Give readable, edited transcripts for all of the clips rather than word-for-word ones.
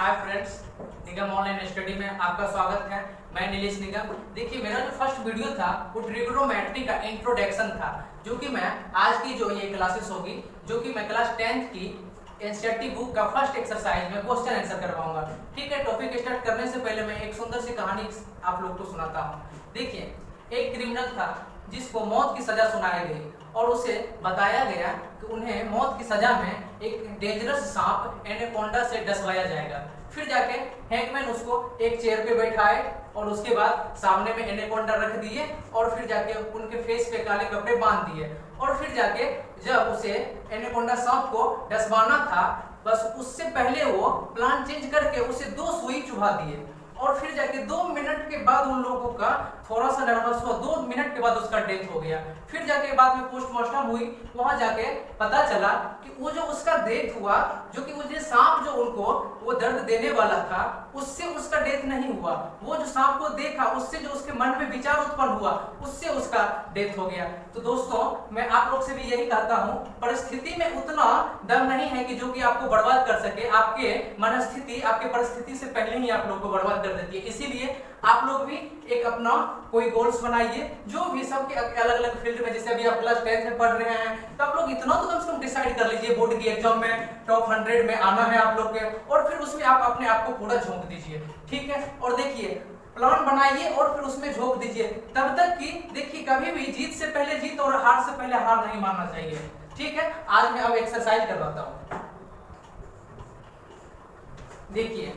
Hi friends, निगम online study में आपका स्वागत है। मैं नीलेश निगम। देखिए, मेरा जो फर्स्ट वीडियो था वो ट्रिग्नोमेट्री का इंट्रोडक्शन था, जो कि मैं आज की जो ये क्लासेस होगी, जो कि मैं क्लास 10th की एनसीईआरटी बुक का फर्स्ट एक्सरसाइज में क्वेश्चन आंसर करवाऊंगा। ठीक है, टॉपिक स्टार्ट करने से पहले मैं एक सुंदर सी कहानी आप लोग को सुनाता हूँ। देखिए, एक क्रिमिनल था जिसको मौत की सजा सुनाई गई और उसे बताया गया कि उन्हें मौत की सजा में एक डेंजरस सांप एनाकोंडा से डसवाया जाएगा। फिर जाके हैंगमैन उसको एक चेयर पे बैठाए और उसके बाद सामने में एनाकोंडा रख दिए और फिर जाके उनके फेस पे काले कपड़े बांध दिए और फिर जाके जब उसे एनाकोंडा सांप को डसवाना था, बस उससे पहले वो प्लान चेंज करके उसे 2 सुई चुभा दिए और फिर जाके 2 मिनट के बाद उन लोगों का थोड़ा सा नर्वस हुआ, 2 मिनट के बाद उसका डेथ हो गया। फिर जाके बाद में पोस्टमार्टम हुई, वहां जाके पता चला कि वो जो उसका डेथ हुआ, जो कि वो जो सांप जो उनको वो दर्द देने वाला था, उससे उसका डेथ नहीं हुआ। वो जो सांप को देखा, उससे जो उसके मन में विचार उत्पन्न हुआ, उससे उसका डेथ हो गया। तो दोस्तों, मैं आप लोग से भी यही कहता हूँ, परिस्थिति में उतना दम नहीं है कि जो कि आपको बर्बाद कर सके। आपके मनस्थिति आपके परिस्थिति से पहले ही आप लोग को बर्बाद कर देती है। इसीलिए आप लोग भी एक अपना कोई गोल्स बनाइए, जो भी सबके अलग अलग फील्ड में, जैसे अभी आप क्लास 10th में पढ़ रहे हैं, तो आप लोग इतना तो कम से कम डिसाइड कर लीजिए बोर्ड की एग्जाम में टॉप 100 में आना है आप लोग के, और फिर उसमें आप अपने आप को पूरा झोंक दीजिए। ठीक है, और देखिए, प्लान बनाइए और फिर उसमें झोंक दीजिए, तब तक कि देखिए कभी भी जीत से पहले जीत और हार से पहले हार नहीं मानना चाहिए। ठीक है, आज मैं अब एक्सरसाइज करवाता हूं। देखिए,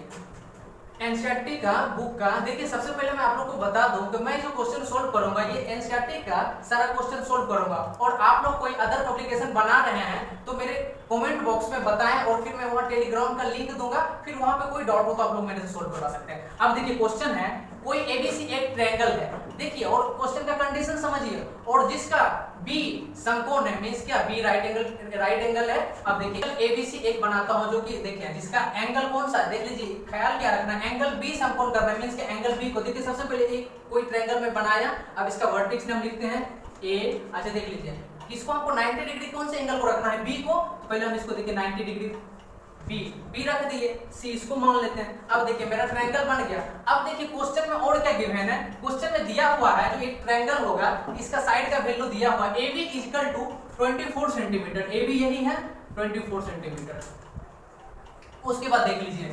एनसीईआरटी का बुक का, देखिए सबसे पहले मैं आप लोग को बता दूं कि मैं जो क्वेश्चन सोल्व करूंगा, ये एनसीईआरटी का सारा क्वेश्चन सोल्व करूंगा। और आप लोग कोई अदर पब्लिकेशन बना रहे हैं तो मेरे कमेंट बॉक्स में बताएं और फिर मैं वहां टेलीग्राम का लिंक दूंगा, फिर वहां पे कोई डाउट हो तो आप लोग मेरे से सोल्व करवा सकते हैं। अब देखिए, क्वेश्चन है, कोई एबीसी एक ट्रायंगल है। देखिए, और क्वेश्चन का कंडीशन समझिए, और जिसका बी समकोण है, मींस क्या, बी राइट एंगल है। अब देखिए, एबीसी एक बनाता हूं, जो कि देखिए जिसका एंगल कौन सा, देख लीजिए, ख्याल क्या रखना है, एंगल बी समकोण करना है, मींस के एंगल बी को देखिए सबसे पहले एक कोई ट्रायंगल में बनाया। अब इसका वर्टेक्स हम लिखते हैं ए। अच्छा, देख लीजिए, किसको आपको 90 डिग्री कौन से एंगल को रखना है, बी को। तो पहले हम इसको देखिए 90 डिग्री बी रख दिए, सी इसको मान लेते हैं। अब देखिए मेरा ट्रायंगल बन गया। अब देखिए क्वेश्चन में और क्या गिवन है, क्वेश्चन में दिया हुआ है जो एक ट्रायंगल होगा, इसका साइड का वैल्यू दिया हुआ है AB equal to 24 centimetre. AB यही है 24 सेंटीमीटर। उसके बाद देख लीजिए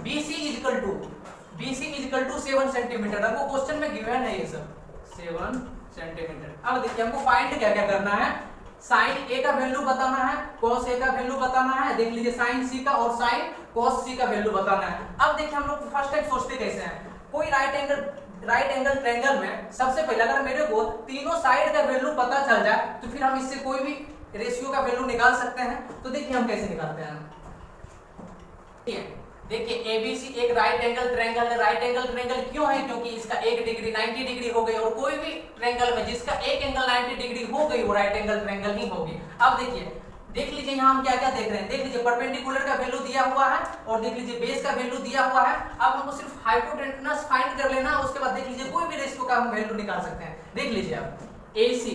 BC इक्वल टू 7 सेंटीमीटर। हमको क्वेश्चन में गिवन है ये सब 7 सेंटीमीटर। अब देखिए हमको फाइंड क्या क्या करना है, साइन ए का वैल्यू बताना है, कॉस ए का वैल्यू बताना है, देख लीजिए साइन सी का और साइन कॉस सी का वैल्यू बताना है। अब देखिए हम लोग फर्स्ट टाइम सोचते कैसे हैं, कोई राइट एंगल ट्रायंगल में सबसे पहले अगर मेरे को तीनों साइड का वैल्यू पता चल जाए तो फिर हम इससे कोई भी रेशियो का वैल्यू निकाल सकते हैं। तो देखिए हम कैसे निकालते हैं। देखिए, एबीसी एक राइट एंगल ट्रायंगल है। राइट एंगल ट्रायंगल क्यों है, क्योंकि इसका एक डिग्री 90 डिग्री हो गई, और कोई भी ट्रायंगल में जिसका एक एंगल 90 डिग्री हो गई वो राइट एंगल ट्रायंगल ही होगी। अब देखिए, देख लीजिए यहाँ हम क्या क्या देख रहे हैं, देख लीजिए परपेंडिकुलर का वैल्यू दिया हुआ है और देख लीजिए बेस का वैल्यू दिया हुआ है। अब हमको सिर्फ हाइपोटेनस फाइंड कर लेना, उसके बाद देख लीजिए कोई भी रेशियो का हम वैल्यू निकाल सकते हैं। देख लीजिए अब AC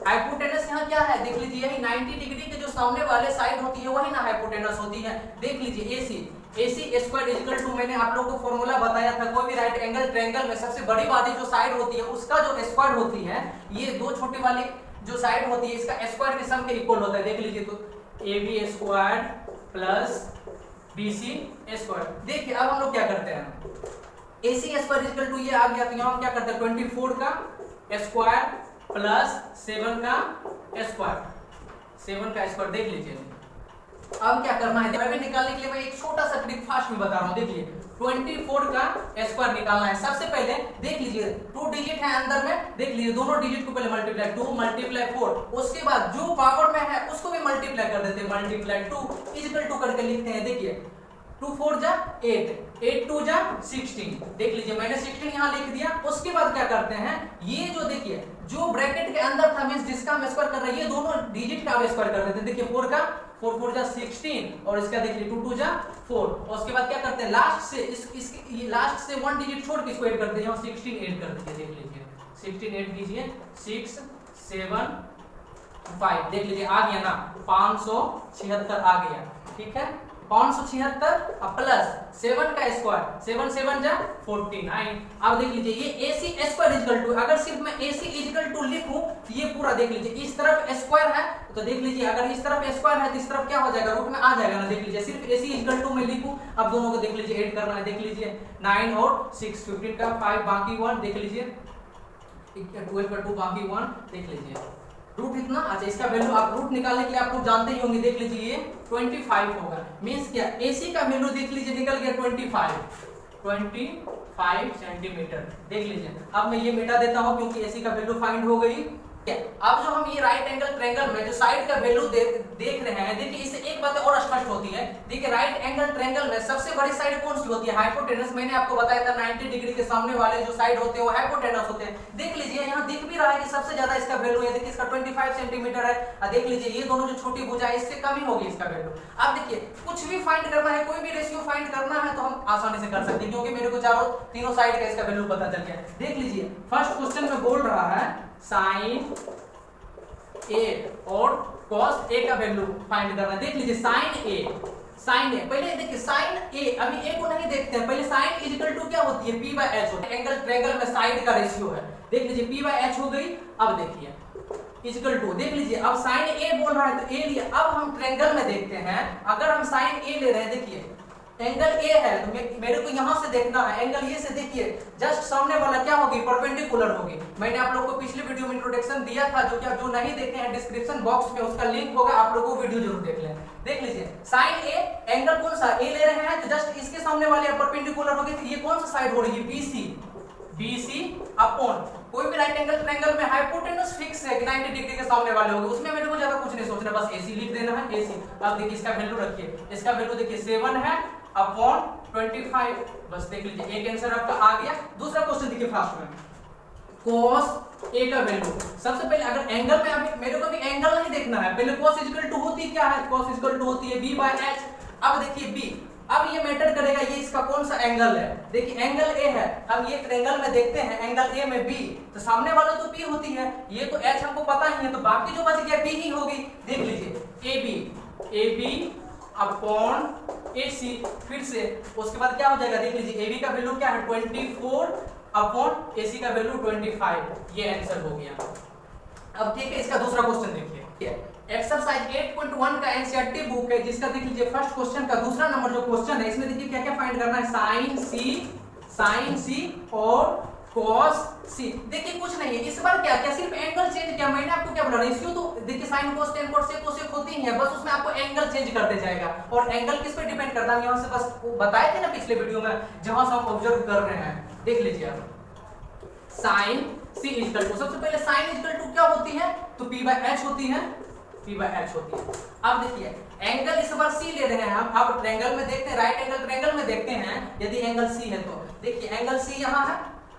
हाइपोटेनस यहाँ क्या है, देख लीजिए यही 90 डिग्री के जो सामने वाले साइड होती है वही ना हाइपोटेनस होती है। देख लीजिए AC स्क्वायर इक्वल टू, मैंने आप लोगों को फॉर्मूला बताया था, कोई भी राइट एंगल ट्रायंगल में सबसे बड़ी वाली जो साइड होती है उसका जो स्क्वायर होती है, ये दो छोटी वाली जो साइड होती है इसका स्क्वायर के सम के इक्वल होता है। देख लीजिए, तो AB square plus BC square. देखिए अब हम लोग क्या करते हैं, AC स्क्वायर इक्वल टू ये आ गया, तो यहाँ हम क्या करते हैं 24 का स्क्वायर प्लस 7 का स्क्वायर। देख लीजिए अब क्या करना है, मैं भी निकालने के लिए मैं एक छोटा सा ट्रिक फास्ट में बता रहा हूं। देखिए 24 का स्क्वायर निकालना है। सबसे पहले देख लीजिए 2 डिजिट है अंदर में, देख लीजिए दोनों डिजिट को पहले मल्टीप्लाई 2 मल्टीप्लाई 4, उसके बाद जो पावर में है उसको भी मल्टीप्लाई कर देते हैं, मल्टीप्लाई 2 इक्वल टू करके लिखते हैं। देखिए 2 4 जा 8, 8 2 जा 16। देख लीजिए मैंने 16 यहाँ लिख दिया। उसके बाद क्या करते हैं, ये जो देखिए जो ब्रैकेट के अंदर था, मींस जिसका हम स्क्वायर कर रहे हैं, ये दोनों डिजिट का हम स्क्वायर कर देते हैं। देखिए 4 का 4 4 जा 16 और इसका देखिए 2 2 जा 4। और उसके बाद क्या करते हैं, लास्ट से ये लास्ट से 1 डिजिट छोड़ के इसको ऐड करते हैं, 16 ऐड कर दीजिए। देख लीजिए 16 ऐड कीजिए, 6 7 5, देख लीजिए आ गया ना 576 आ गया। ठीक है, 576 प्लस 7 का स्क्वायर, 7 7 जा 49। अब देख लीजिए ये AC स्क्वायर इक्वल टू, अगर सिर्फ मैं AC इक्वल टू लिखूं तो ये पूरा देख लीजिए इस तरफ स्क्वायर है तो देख लीजिए अगर इस तरफ स्क्वायर है तो इस तरफ क्या हो जाएगा, रूट में आ जाएगा ना। देख लीजिए सिर्फ AC इक्वल टू में लिखूं, अब दोनों को देख लीजिए ऐड करना है। देख लीजिए 9 और 6, 15 का 5 बाकी 1, देख लीजिए 12 का 2 बाकी 1, देख लीजिए रूट इतना। अच्छा इसका वैल्यू आप रूट निकालने के लिए आप लोग जानते ही होंगे, देख लीजिए ये 25 होगा। मींस क्या, AC का वैल्यू देख लीजिए निकल गया 25 सेंटीमीटर। देख लीजिए अब मैं ये मिटा देता हूं क्योंकि AC का वैल्यू फाइंड हो गई। अब जो हम ये राइट एंगल ट्रायंगल में जो साइड का वैल्यू देख रहे हैं, देखिए इससे एक बात और स्पष्ट होती है। देखिए राइट एंगल ट्रायंगल में सबसे बड़ी साइड कौन सी होती है, हाइपोटेनस। मैंने आपको बताया था 90 डिग्री के सामने वाले जो साइड होते हैं वो हाइपोटेनस होते हैं। देख लीजिए यहाँ दिख भी रहा है कि सबसे ज्यादा इसका वैल्यू है, देखिए इसका 25 सेंटीमीटर है। और देख लीजिए ये दोनों जो छोटी भुजा है इससे कम ही होगी इसका वैल्यू। अब देखिए कुछ भी फाइंड करना है, कोई भी रेशियो फाइंड करना है तो हम आसानी से कर सकते हैं क्योंकि मेरे को तीनों साइड का इसका वैल्यू पता चल गया। देख लीजिए फर्स्ट क्वेश्चन में बोल रहा है साइन A और cos A का वैल्यू फाइंड करना है। देख लीजिए साइन A पहले देखिए साइन A, अभी A को नहीं देखते हैं, पहले साइन इक्वल टू क्या होती है, P/H होती है। एंगल ट्रायंगल में साइड का रेशियो है, देख लीजिए P/H हो गई। अब देखिए इक्वल टू, देख लीजिए अब साइन A बोल रहा है तो A लिया। अब हम ट्रायंगल में देखते हैं, अगर हम साइन A ले रहे हैं, देखिए एंगल A है तो मेरे को यहां से देखना है, एंगल A से देखिए जस्ट सामने वाला क्या होगी, परपेंडिकुलर होगी। मैंने आप लोग को पिछले वीडियो में इंट्रोडक्शन दिया था, जो कि आप जो नहीं देखे हैं डिस्क्रिप्शन बॉक्स में उसका लिंक होगा, आप लोगों को वीडियो जरूर देख लें। देख लीजिए साइन A, एंगल कौन सा A ले रहे हैं तो जस्ट इसके सामने वाले परपेंडिकुलर होगी, तो ये कौन सा साइड हो रही है, BC अपॉन कोई भी राइट एंगल ट्रायंगल में हाइपोटेनस फिक्स है कि 90 डिग्री के सामने वाले होंगे, उसमें मेरे को ज्यादा कुछ नहीं सोचना, बस AC लिख देना है AC। अब देखिए इसका वैल्यू रखिए, इसका वैल्यू देखिए 7 है अपॉन 25, बस देख लीजिए एक आंसर आपका आ गया। दूसरा क्वेश्चन देखिए फास्ट में, cos A का वैल्यू। सबसे पहले अगर एंगल में अभी मेरे को भी एंगल नहीं देखना है, पहले cos इक्वल टू होती क्या है, cos इक्वल टू होती है B/H। अब देखिए B, अब ये मैटर करेगा ये इसका कौन सा एंगल है। देखिए एंगल A है, हम ये ट्रायंगल में देखते हैं एंगल A में B, तो सामने वाला तो P होती है, ये तो H हमको पता ही है, तो बाकी जो बच गया B ही होगी। देख लीजिए AB अपॉन AC, फिर से उसके बाद क्या हो जाएगा, देख लीजिए AB का वैल्यू क्या है 24 अपॉन AC का वैल्यू 25, ये आंसर हो गया। अब ठीक है इसका दूसरा क्वेश्चन देखिए, एक्सरसाइज 8.1 का एनसीईआरटी बुक है, जिसका देख लीजिए फर्स्ट क्वेश्चन का दूसरा नंबर जो क्वेश्चन है, इसमें देखिए क्या क्या फाइंड करना है, साइन C और cos C। देखिए कुछ नहीं है इस बार, क्या सिर्फ एंगल चेंज किया। मैंने आपको क्या बोला, रेशियो तो देखिए sin cos tan cos sec cosec होती ही है, बस उसमें आपको एंगल चेंज करते जाएगा। और एंगल किस पे डिपेंड करता है, यहां से बस बताए थे ना पिछले वीडियो में, जहां से हम ऑब्जर्व कर रहे हैं। देख लीजिए आप sin C इक्वल टू, सबसे पहले sin इक्वल टू क्या होती है, तो P/H होती है, P/H होती है। अब देखिए एंगल इस बार C ले रहे हैं हम, अब ट्रायंगल में देखते हैं, राइट एंगल ट्रायंगल में देखते हैं, यदि एंगल C है तो देखिए एंगल C यहां है।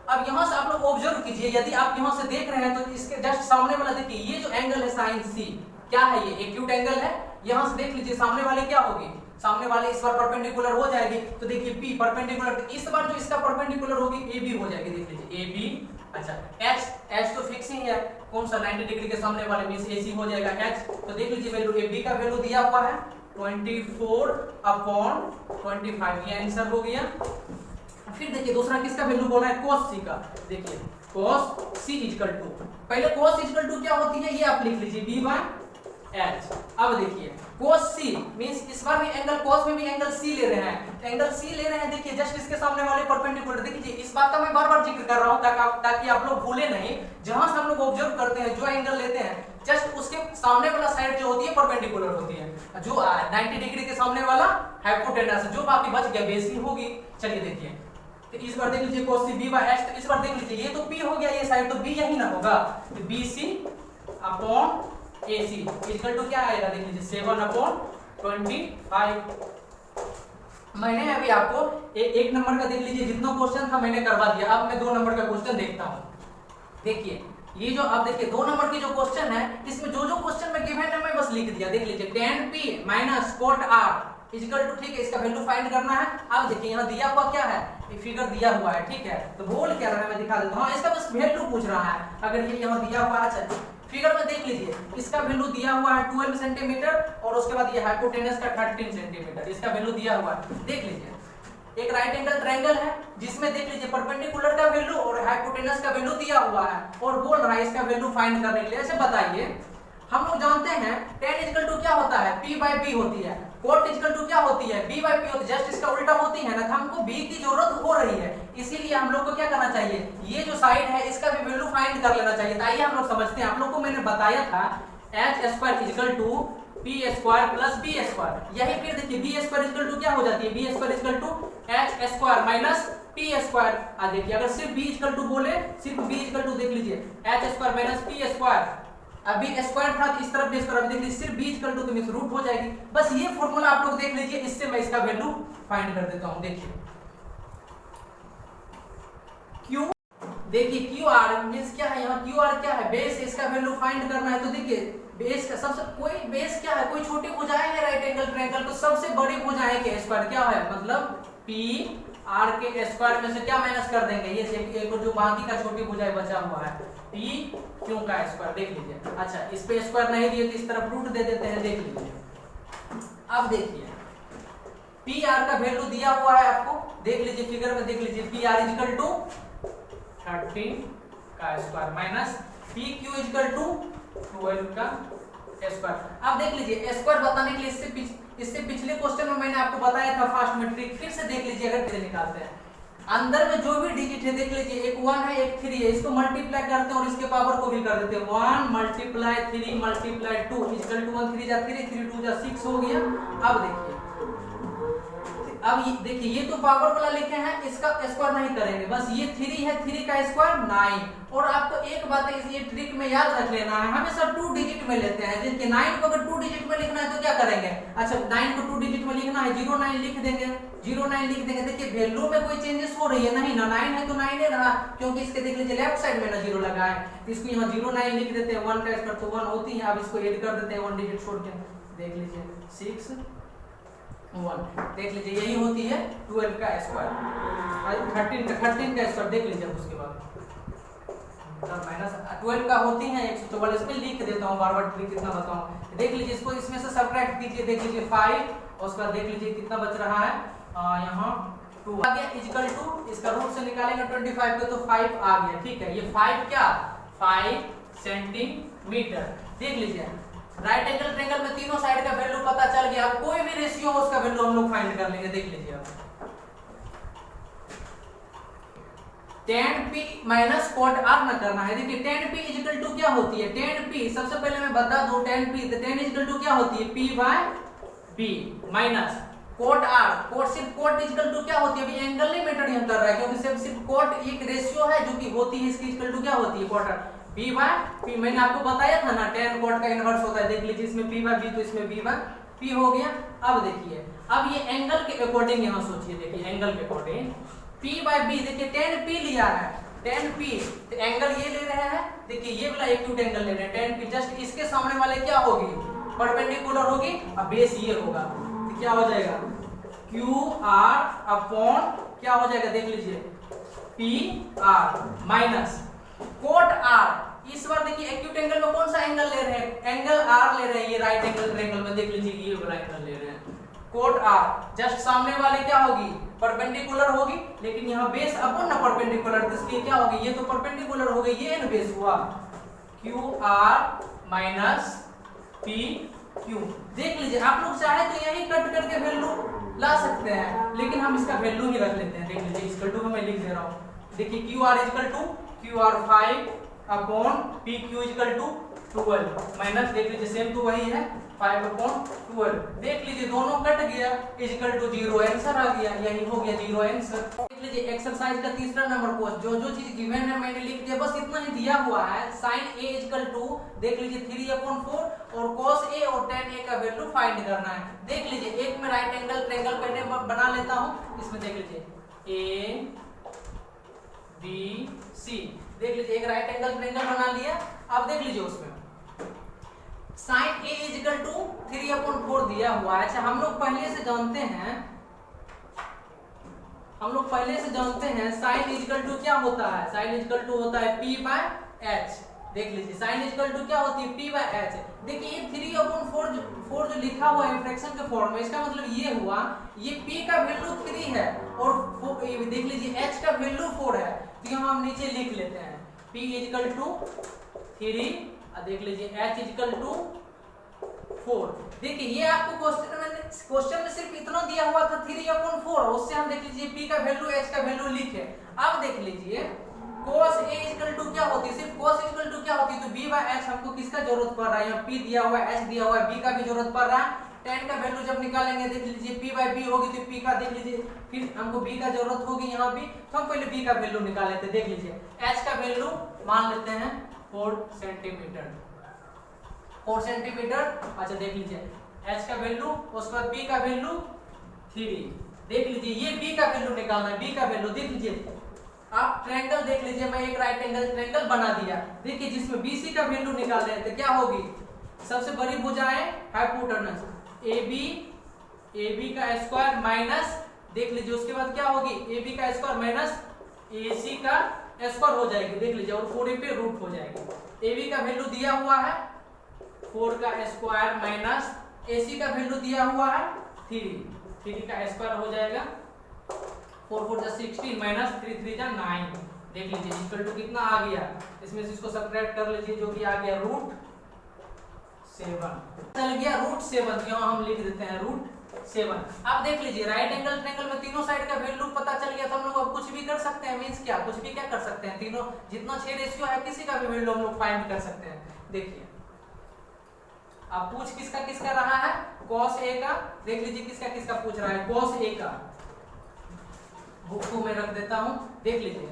अब यहां से आप लोग ऑब्जर्व कीजिए, यदि आप यहां से देख रहे हैं तो इसके जस्ट सामने वाला देखिए, ये जो एंगल है sin C क्या है, ये एक्यूट एंगल है। यहां से देख लीजिए सामने वाले क्या होगी, सामने वाले इस बार परपेंडिकुलर हो जाएगी, तो देखिए P परपेंडिकुलर, तो इस बार जो इसका परपेंडिकुलर होगी AB हो जाएगी। देख लीजिए AB, अच्छा H तो फिक्स ही है, कौन सा 90 डिग्री के सामने वाले में AC हो जाएगा H। तो देख लीजिए वैल्यू AB का वैल्यू दिया हुआ है 24 अपॉन 25, ये आंसर हो गया। फिर देखिए दूसरा किसका वैल्यू बोला है, cos C का। देखिए cos C इक्वल टू, पहले cos इक्वल टू क्या होती है ये आप लिख लीजिए B/H। अब देखिए cos C मींस इस बार भी एंगल cos में भी एंगल C ले रहे हैं, एंगल C ले रहे हैं। देखिए जस्ट इसके सामने वाले परपेंडिकुलर, देखिए इस बात का मैं बार-बार जिक्र कर रहा हूं ताकि आप लोग भूले नहीं, जहां से हम लोग ऑब्जर्व करते हैं जो एंगल लेते हैं जस्ट उसके सामने वाला साइड जो होती है परपेंडिकुलर होती है, जो 90 डिग्री के सामने वाला हाइपोटेनस, जो बाकी बच गया बेस ही होगी। चलिए देखिए तो इस बार देख लीजिए cos C B/H, तो इस बार देख लीजिए ये तो P हो गया, ये साइड तो B यही ना होगा, तो BC upon AC equal to क्या आएगा, देख लीजिए 7 अपॉन 25। मैंने अभी आपको एक नंबर का देख लीजिए जितना क्वेश्चन था मैंने करवा दिया। अब मैं 2 नंबर का क्वेश्चन देखता हूं। देखिए ये जो आप देखिए 2 नंबर की जो क्वेश्चन है, इसमें जो क्वेश्चन में गिवन है मैं बस लिख दिया। देख लीजिए tan P minus cot R equal to, ठीक है, इसका वैल्यू फाइंड करना है। अब देखिए यहाँ दिया हुआ क्या है, एक फिगर दिया हुआ है, ठीक है, तो बोल क्या रहा है मैं दिखा देता हूं। इसका बस वैल्यू पूछ रहा है, अगर ये यहाँ दिया हुआ, अच्छा फिगर में देख लीजिए, इसका वैल्यू दिया हुआ है 12 सेंटीमीटर और उसके बाद ये हाइपोटेनस का 13 सेंटीमीटर, इसका वैल्यू दिया हुआ है। देख लीजिए एक राइट एंगल ट्रायंगल है जिसमें देख लीजिए परपेंडिकुलर का वैल्यू और हाइपोटेनस का वैल्यू दिया हुआ है और बोल रहा है इसका वैल्यू फाइंड करने के लिए। ऐसे बताइए, हम लोग जानते हैं tan इक्वल टू क्या होता है, p by b होती है, cot इक्वल टू क्या होती है, b by p होती है, जस्ट इसका उल्टा होती है ना, तो हमको b की जरूरत हो रही है, इसीलिए हम लोग को क्या करना चाहिए, ये जो साइड है इसका भी वैल्यू फाइंड कर लेना चाहिए। तो आइए हम लोग समझते हैं, आप लोग को मैंने बताया था h square equal to p square plus b square, यही फिर देखिए b स्क्वायर इक्वल टू क्या हो जाती है, b square equal to h square minus p square. आ देखिए अगर सिर्फ b इक्वल टू बोले, सिर्फ b इक्वल टू देख लीजिए h square minus p square, अभी स्क्वायर था इस तरफ भी स्क्वायर, अभी देख लीजिए सिर्फ b इक्वल टू तो मिक्स रूट हो जाएगी। बस ये फार्मूला आप लोग देख लीजिए, इससे मैं इसका वैल्यू फाइंड कर देता हूं। देखिए q, देखिए क्यू आर मींस क्या है, यहाँ क्यू आर क्या है, बेस, इसका वैल्यू फाइंड करना है। तो देखिए बेस का सबसे कोई बेस क्या है, कोई छोटी भुजाएं है राइट एंगल ट्रायंगल, तो सबसे बड़ी भुजाएं के स्क्वायर क्या है, मतलब p r के स्क्वायर में से क्या माइनस कर देंगे, ये एक जो बाकी का छोटी भुजाएं बचा हुआ है p q का स्क्वायर। देख लीजिए, अच्छा इस पे स्क्वायर नहीं दिए तो इस तरफ रूट दे देते हैं। देख लीजिए अब देखिए p r का वैल्यू दिया हुआ है आपको, देख लीजिए फिगर में, देख लीजिए p r इक्वल टू 13 का square minus p q equal to 12 का स्क्वायर। अब देख लीजिए स्क्वायर बताने के लिए इससे पिछले क्वेश्चन में मैंने आपको बताया था फर्स्ट में ट्रिक, फिर से देख लीजिए अगर कैसे निकालते हैं। अंदर में जो भी डिजिट है देख लीजिए, एक 1 है एक 3 है, इसको मल्टीप्लाई करते हैं और इसके पावर को भी कर देते हैं, 1 मल्टीप्लाई 3 मल्टीप्लाई 2 इक्वल टू 1 3 जा 3 3 2 जा 6 हो गया। अब देखिए, अब ये देखिए ये तो पावर वाला लिखे हैं, इसका स्क्वायर नहीं करेंगे, बस ये 3 है, 3 का स्क्वायर 9। और आपको एक बात है ये ट्रिक में याद रख लेना है, हमेशा 2 डिजिट में लेते हैं, जैसे 9 को अगर 2 डिजिट में लिखना है तो क्या करेंगे, अच्छा 9 को 2 डिजिट में लिखना है 09 लिख देंगे, 09 लिख देंगे। देखिए वैल्यू में कोई चेंजेस हो रही है नहीं ना, 9 है तो 9 ही रहा, क्योंकि इसके देख लीजिए लेफ्ट साइड में ना 0 लगा है, तो इसको यहाँ 09 लिख देते हैं, 1 का स्क्वायर तो 1 होती है। अब इसको ऐड कर देते हैं 1 डिजिट छोड़ के, देख लीजिए 6 1, देख लीजिए यही होती है 12 का स्क्वायर, 13 का स्क्वायर देख लीजिए। उसके बाद माइनस 12 का होती है 144, इसमें लिख देता हूँ, बार बार ट्रिक कितना बताऊँ। देख लीजिए इसको इसमें से सब्ट्रैक्ट कीजिए, देख लीजिए 5 और उसका देख लीजिए कितना बच रहा है, यहाँ 2 आ गया इक्वल टू, इसका रूट से निकालेंगे 25 को तो 5 आ गया, ठीक है। ये 5 क्या 5 सेंटीमीटर। देख लीजिए राइट एंगल ट्रायंगल में तीनों साइड का वैल्यू पता चल गया, अब कोई भी रेशियो हो उसका वैल्यू हम लोग फाइंड कर लेंगे। देख लीजिए अब tan p minus cot r ना करना है। देखिए tan p इक्वल टू क्या होती है, tan p सबसे पहले मैं बता दूं tan p, तो tan इक्वल टू क्या होती है p by b minus cot r, cot सिर्फ cot इक्वल टू क्या होती है, अभी एंगल नहीं मैटर यहाँ कर रहा है, क्योंकि सिर्फ cot एक रेशियो है जो कि होती है, इसकी इक्वल टू क्या होती है cot r b by p। मैंने आपको बताया था ना tan cot का इनवर्स होता है, देख लीजिए इसमें p बाय b तो इसमें b बाय p हो गया। अब देखिए अब ये एंगल के अकॉर्डिंग यहाँ सोचिए, देखिए एंगल के अकॉर्डिंग p बाय b, देखिए tan p लिया है, tan p तो एंगल ये ले रहे हैं, देखिए ये वाला एक्यूट एंगल ले रहे हैं, tan p जस्ट इसके सामने वाले क्या होगी परपेंडिकुलर होगी, अब बेस ये होगा तो क्या हो जाएगा q r अपॉन क्या हो जाएगा, देख लीजिए p r minus cot r। इस बार देखिए एक्यूट एंगल में कौन सा एंगल ले रहे हैं, एंगल r ले रहे हैं, ये राइट एंगल ट्रायंगल में देख लीजिए ये वाला एंगल ले रहे हैं cot r, जस्ट सामने वाले क्या होगी परपेंडिकुलर होगी, लेकिन यहाँ बेस अपन ना परपेंडिकुलर, तो इसलिए क्या होगी ये तो परपेंडिकुलर हो गई, ये न बेस हुआ q r minus p q। देख लीजिए आप लोग चाहे तो यही कट करके वैल्यू ला सकते हैं, लेकिन हम इसका वैल्यू ही रख लेते हैं। देख लीजिए इक्वल टू मैं लिख दे रहा हूँ, देखिए q r equal to q r 5 upon p q equal to 12 minus देख लीजिए सेम तो वही है 5 अपॉन 12, देख लीजिए दोनों कट गया इक्वल टू 0, आंसर आ गया, यही हो गया 0 आंसर। देख लीजिए एक्सरसाइज का तीसरा नंबर क्वेश्चन, जो चीज गिवन है मैंने लिख दिया, बस इतना ही दिया हुआ है। sin a इक्वल टू देख लीजिए 3/4 और cos a और tan a का वैल्यू फाइंड करना है। देख लीजिए एक में राइट एंगल ट्रायंगल पहले बना लेता हूं, इसमें देख लीजिए a b c, देख लीजिए एक राइट एंगल ट्रायंगल बना लिया। अब देख लीजिए उसमें sin a इक्वल टू 3/4 दिया हुआ है। अच्छा हम लोग पहले से जानते हैं sin इक्वल टू क्या होता है, sin इक्वल टू होता है p बाय h। देख लीजिए साइन इक्वल टू क्या होती है p बाय h। देखिए ये 3/4 जो लिखा हुआ है फ्रैक्शन के फॉर्म में, इसका मतलब ये हुआ ये p का वैल्यू 3 है और ये देख लीजिए h का वैल्यू 4 है, तो यहाँ हम नीचे लिख लेते हैं p इक्वल टू 3 और देख लीजिए h इक्वल टू 4। देखिए ये आपको क्वेश्चन में सिर्फ इतना दिया हुआ था 3/4, उससे हम देख लीजिए p का वैल्यू h का वैल्यू लिखे। अब देख लीजिए cos a इक्वल टू क्या होती है, सिर्फ cos इक्वल टू क्या होती है, तो b बाय h हमको किसका जरूरत पड़ रहा है, यहाँ p दिया हुआ है h दिया हुआ है, b का भी जरूरत पड़ रहा है। tan का वैल्यू जब निकालेंगे देख लीजिए p बाय b होगी तो p का देख लीजिए, फिर हमको b का जरूरत होगी यहाँ भी, तो हम पहले b का वैल्यू निकाल लेते हैं। देख लीजिए h का वैल्यू मान लेते हैं 4 सेंटीमीटर, 4 सेंटीमीटर। अच्छा देख लीजिए h का वैल्यू, उसके बाद b का वैल्यू 3। देख लीजिए ये b का वैल्यू निकालना है, b का वैल्यू देख लीजिए आप ट्रायंगल देख लीजिए, मैं एक राइट एंगल ट्रायंगल बना दिया। देखिए जिसमें BC का वैल्यू निकाल रहे हैं तो क्या होगी, सबसे बड़ी भुजाएं हाइपोटेनस AB का स्क्वायर माइनस, देख लीजिए उसके बाद क्या होगी AB का स्क्वायर माइनस AC का स्क्वायर हो जाएगी, देख लीजिए और पूरे पे रूट हो जाएगी। AB का वैल्यू दिया हुआ है 4 का स्क्वायर माइनस AC का वैल्यू दिया हुआ है 3 का स्क्वायर हो जाएगा 4 4 जा 16 माइनस 3 3 जा 9। देख लीजिए इक्वल टू कितना आ गया, इसमें से इसको सब्ट्रैक्ट कर लीजिए जो कि आ गया √7 चल गया √7, क्यों हम लिख देते हैं √7। अब देख लीजिए राइट एंगल ट्रायंगल में तीनों साइड का वैल्यू पता चल गया, तो हम लोग अब कुछ भी कर सकते हैं, मींस क्या कुछ भी क्या कर सकते हैं, तीनों जितना 6 रेशियो है किसी का भी वैल्यू हम लोग फाइंड कर सकते हैं। देखिए अब पूछ किसका किसका रहा है, cos a का, देख लीजिए किसका किसका पूछ रहा है, cos a का बुक को मैं रख देता हूं। देख लीजिए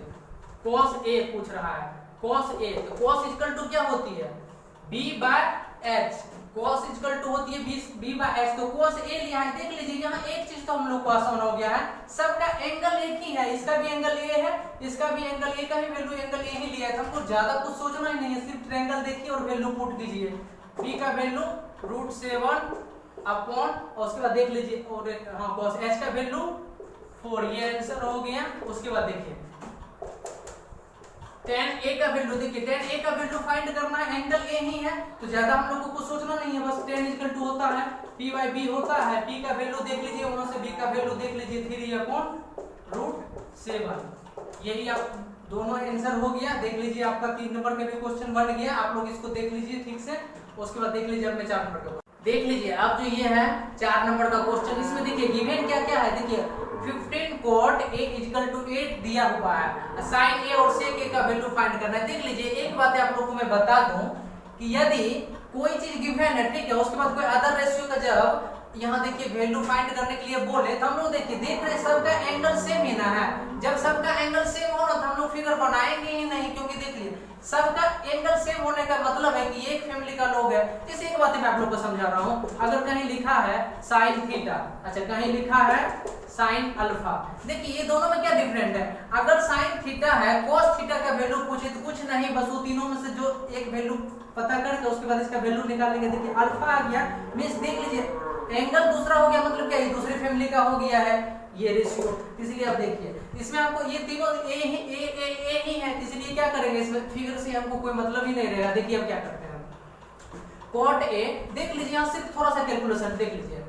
cos a पूछ रहा है, cos a तो cos इक्वल टू क्या होती है b by h, cos equal to होती है b बाय h, तो cos a लिया है। देख लीजिए यहाँ एक चीज तो हम लोग को आसान हो गया है, सबका एंगल एक ही है, इसका भी एंगल a है, इसका भी एंगल a का ही वैल्यू एंगल a ही लिया है, तो हमको ज्यादा कुछ सोचना ही नहीं है, सिर्फ ट्रायंगल देखिए और वैल्यू पुट कीजिए। b का वैल्यू √7 अपॉन और उसके बाद देख लीजिए और हाँ cos h का वैल्यू 4, ये आंसर हो गया। उसके बाद देखिए tan a का वैल्यू, देखिए tan a का वैल्यू फाइंड करना है, एंगल a ही है तो ज्यादा हम लोगों को सोचना नहीं है, बस tan इक्वल टू होता है p बाय b होता है, p का वैल्यू देख लीजिए वहां से b का वैल्यू देख लीजिए 3/√7। यही आप दोनों आंसर हो गया। देख लीजिए आपका 3 नंबर का भी क्वेश्चन बन गया, आप लोग इसको देख लीजिए ठीक से। उसके बाद देख लीजिए अपने 4 नंबर का, देख लीजिए अब जो ये है 4 नंबर का क्वेश्चन, इसमें देखिए गिवन क्या क्या है, देखिए 15 cot a इक्वल टू 8 दिया हुआ है, sin a और sec a का वैल्यू फाइंड करना है। देख लीजिए एक बात आप लोगों को मैं बता दूं कि यदि कोई चीज गिवन है ठीक है, उसके बाद कोई अदर रेशियो का जब यहाँ देखिए वैल्यू फाइंड करने के लिए बोले तो हम लोग देखिए देख रहे सबका एंगल सेम ही ना है, जब सबका एंगल सेम हो ना तो हम लोग फिगर बनाएंगे ही नहीं, क्योंकि देखिए सबका एंगल सेम होने का मतलब है कि एक फैमिली का लोग है। इस एक बात मैं आप लोग को समझा रहा हूँ, अगर कहीं लिखा है साइन थीटा, अच्छा कहीं लिखा है साइन अल्फा, देखिए ये दोनों में क्या डिफरेंट है, अगर साइन थीटा है cos थीटा का वैल्यू पूछे तो कुछ नहीं, बस वो तीनों में से जो एक वैल्यू पता करके उसके बाद इसका वैल्यू निकालेंगे। देखिए अल्फा आ गया, मींस देख लीजिए एंगल दूसरा हो गया, मतलब क्या ये दूसरी फैमिली का हो गया है ये रेशियो, इसलिए आप देखिए इसमें आपको ये तीनों ए ही है, इसलिए क्या करेंगे इसमें फिगर से हमको कोई मतलब ही नहीं रहेगा। देखिए अब क्या करते हैं, cot a देख लीजिए यहाँ सिर्फ थोड़ा सा कैलकुलेशन देख लीजिए,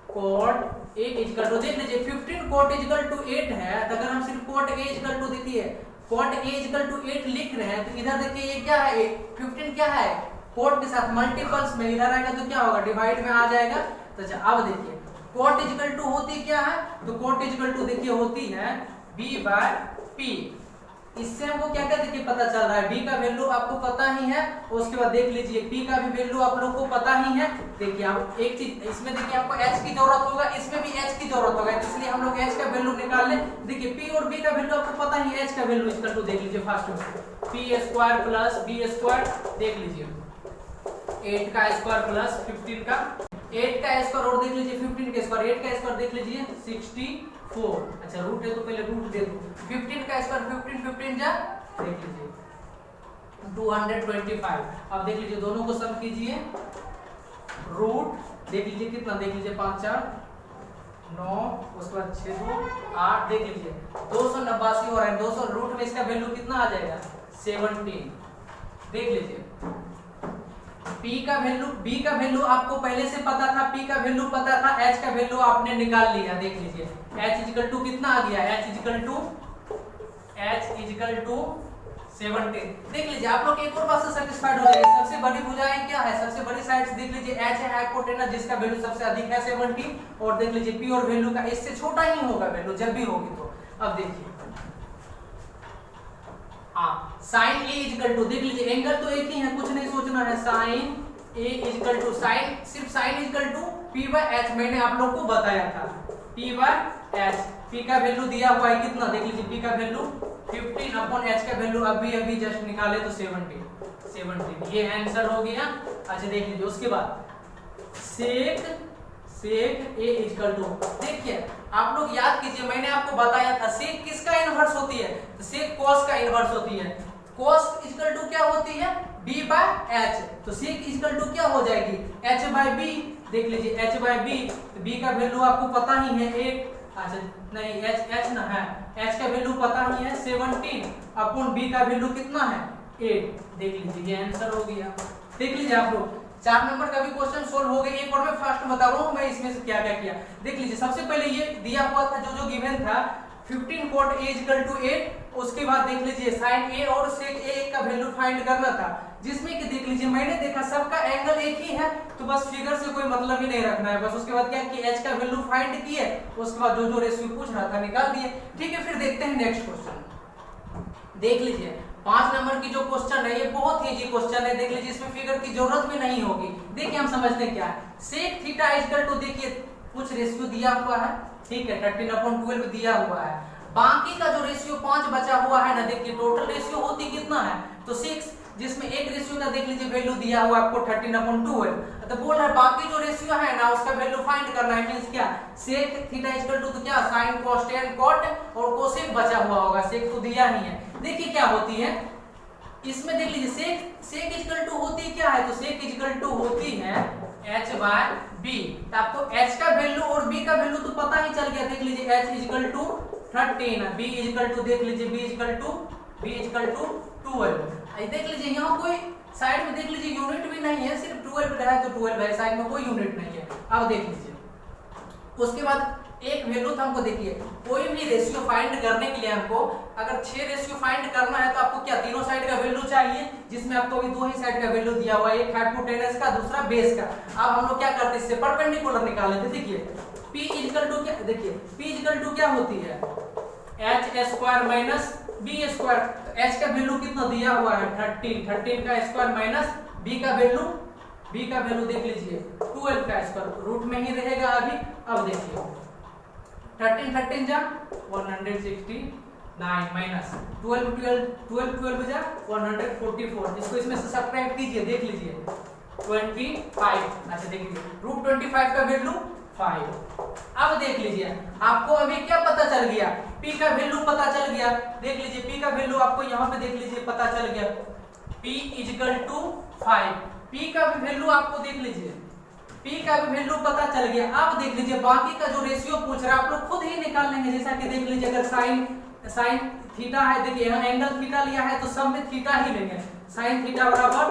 cot a इक्वल टू देख लीजिए 15 cot इक्वल टू 8 है, तो अगर हम सिर्फ cot a इक्वल टू देखिए cot a इक्वल टू 8 लिख रहे हैं तो इधर देखिए ये क्या है 15 क्या है cot के साथ मल्टीपल्स में इधर आएगा तो क्या होगा डिवाइड में आ जाएगा। तो अब देखिए cot इक्वल टू होती क्या है, तो cot इक्वल टू देखिए होती है b बाय p, इससे हमको क्या क्या देखिए पता चल रहा है b का वैल्यू आपको पता ही है, उसके बाद देख लीजिए p का भी वैल्यू आप लोग को पता ही है। देखिए आप एक चीज इसमें देखिए आपको h की जरूरत होगा, इसमें भी h की जरूरत होगा, इसलिए हम लोग h का वैल्यू निकाल ले। देखिए p और b का वैल्यू आपको पता ही है, h का वैल्यू इक्वल टू देख लीजिए फर्स्ट में p square plus b square, देख लीजिए 8 का स्क्वायर प्लस 15 का 8 का स्क्वायर और देख लीजिए 15 का स्क्वायर, 8 का स्क्वायर देख लीजिए 64, अच्छा रूट है तो पहले रूट दे दो, 15 का स्क्वायर 15 जा देख लीजिए 225। अब देख लीजिए दोनों को सम कीजिए, रूट देख लीजिए कितना, देख लीजिए 5 4 9, उसके बाद 6 2 8, देख लीजिए 289 हो रहा है, 200 रूट में इसका वैल्यू कितना आ जाएगा 17। देख लीजिए P का वैल्यू, B का वैल्यू आपको पहले से पता था, P का वैल्यू पता था, H का वैल्यू आपने निकाल लिया। देख लीजिए H इक्वल टू कितना आ गया, H इक्वल टू 17। देख लीजिए आप लोग एक और बात से सेटिस्फाइड हो जाएंगे। सबसे बड़ी भुजाएं क्या है, सबसे बड़ी साइड्स देख लीजिए H है हाइपोटेनस जिसका वैल्यू सबसे अधिक है 17, और देख लीजिए P और वैल्यू का इससे छोटा ही होगा वैल्यू जब भी होगी तो। अब देखिए हाँ साइन A इक्वल टू, देख लीजिए एंगल तो एक ही है, कुछ नहीं सोचना है, sine A equal to sine, सिर्फ sine equal to P by H मैंने आप लोग को बताया था, P बाय H। P का वैल्यू दिया हुआ है कितना, देख लीजिए P का वैल्यू 15 अपॉन H का वैल्यू अभी जस्ट निकाले तो 17, ये आंसर हो गया। अच्छा देख लीजिए उसके बाद सेक A इक्वल टू, देखिए आप लोग याद कीजिए मैंने आपको बताया था सेक किसका इनवर्स होती है, तो सेक cos का इनवर्स होती है। cos इक्वल टू क्या होती है, B बाय H, तो सेक इक्वल टू क्या हो जाएगी, H बाय B। देख लीजिए H बाय B, तो B का वैल्यू आपको पता ही है 8, अच्छा नहीं H ना है, H का वैल्यू पता ही है 17 अपॉन B का वैल्यू कितना है 8। देख लीजिए ये आंसर हो गया। देख लीजिए आप लोग 4 नंबर का भी क्वेश्चन सोल्व हो गए। एक और मैं फास्ट बता रहा हूँ मैं इसमें से क्या क्या किया। देख लीजिए सबसे पहले ये दिया हुआ था जो गिवन था 15 cot A इक्वल टू 8, उसके बाद देख लीजिए साइन A और सेक A का वैल्यू फाइंड करना था, जिसमें कि देख लीजिए मैंने देखा सबका एंगल एक ही है तो बस फिगर से कोई मतलब ही नहीं रखना है बस। उसके बाद क्या कि H का वैल्यू फाइंड किए, उसके बाद जो रेशियो पूछ रहा था निकाल दिए। ठीक है फिर देखते हैं नेक्स्ट क्वेश्चन। देख लीजिए 5 नंबर की जो क्वेश्चन है ये बहुत ही इजी क्वेश्चन है। देख लीजिए इसमें फिगर की जरूरत भी नहीं होगी। देखिए हम समझते हैं क्या है, सेक थीटा इक्वल टू, देखिए कुछ रेशियो दिया हुआ है, ठीक है 13/12 दिया हुआ है, बाकी का जो रेशियो 5 बचा हुआ है ना, देखिए टोटल रेशियो होती कितना है तो 6, जिसमें एक रेशियो का देख लीजिए वैल्यू दिया हुआ आपको 13/12, तो बोल रहा है बाकी जो रेशियो है ना उसका वैल्यू फाइंड करना है। मींस क्या, सेक थीटा इक्वल टू तो क्या sin cos tan cot और कोसेक बचा हुआ होगा, सेक तो दिया ही है। देखिए क्या होती है इसमें, देख लीजिए सेक इक्वल टू होती क्या है, तो सेक इक्वल टू होती है H बाय B। तो आपको H का वैल्यू और B का वैल्यू तो पता ही चल गया। देख लीजिए H equal to 13, B equal to, देख लीजिए B इक्वल टू 12। देख लीजिए यहाँ कोई साइड में देख लीजिए यूनिट भी नहीं है, सिर्फ 12 है तो 12 है, साइड में कोई यूनिट नहीं है। अब देख लीजिए उसके बाद एक वैल्यू था हमको, देखिए कोई भी रेशियो फाइंड करने के लिए हमको अगर 6 रेशियो फाइंड करना है तो आपको क्या तीनों साइड का वैल्यू चाहिए, जिसमें आपको अभी 2 ही साइड का वैल्यू दिया हुआ है, एक हाइपोटेनस का दूसरा बेस का। अब हम लोग क्या करते हैं इससे परपेंडिकुलर निकाल लेते। देखिए P इक्वल टू क्या, देखिए P इक्वल टू क्या होती है H square minus B square, तो H का वैल्यू कितना दिया हुआ है 13 का स्क्वायर माइनस B का वैल्यू देख लीजिए 12 का स्क्वायर, रूट में ही रहेगा अभी। अब देखिए 13 जा 169 माइनस 12 जा 144, इसको इसमें से सब्ट्रैक्ट कीजिए, देख लीजिए 25। अच्छा देख लीजिए रूट 25 का वैल्यू 5। अब देख लीजिए आपको अभी क्या पता चल गया, P का वैल्यू पता चल गया। देख लीजिए P का वैल्यू आपको यहाँ पे देख लीजिए पता चल गया, P इक्वल टू 5। P का भी वैल्यू आपको देख लीजिए, P का भी वैल्यू पता चल गया। अब देख लीजिए बाकी का जो रेशियो पूछ रहा है आप लोग खुद ही निकाल लेंगे। जैसा कि देख लीजिए अगर साइन थीटा है, देखिए यहाँ एंगल थीटा लिया है तो सब में थीटा ही लेंगे, साइन थीटा बराबर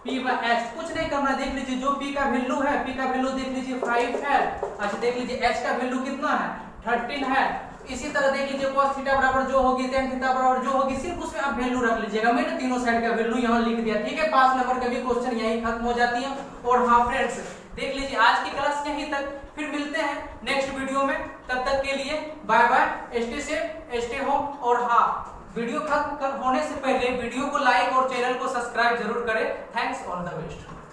P बाय H। कुछ नहीं करना, देख लीजिए जो P का वैल्यू है, P का वैल्यू देख लीजिए 5 है। अच्छा देख लीजिए H का वैल्यू कितना है 13 है। इसी तरह देख लीजिए cos थीटा बराबर जो होगी tan थीटा बराबर जो होगी, सिर्फ उसमें आप वैल्यू रख लीजिएगा। मैंने तीनों साइड का वैल्यू यहाँ लिख दिया। ठीक है 5 नंबर का भी क्वेश्चन यही खत्म हो जाती है। और हाँ फ्रेंड्स देख लीजिए आज की क्लास यहीं तक, फिर मिलते हैं नेक्स्ट वीडियो में। तब तक के लिए bye bye, stay safe stay home. और हाँ वीडियो खत्म होने से पहले वीडियो को लाइक और चैनल को सब्सक्राइब जरूर करें। Thanks all the best.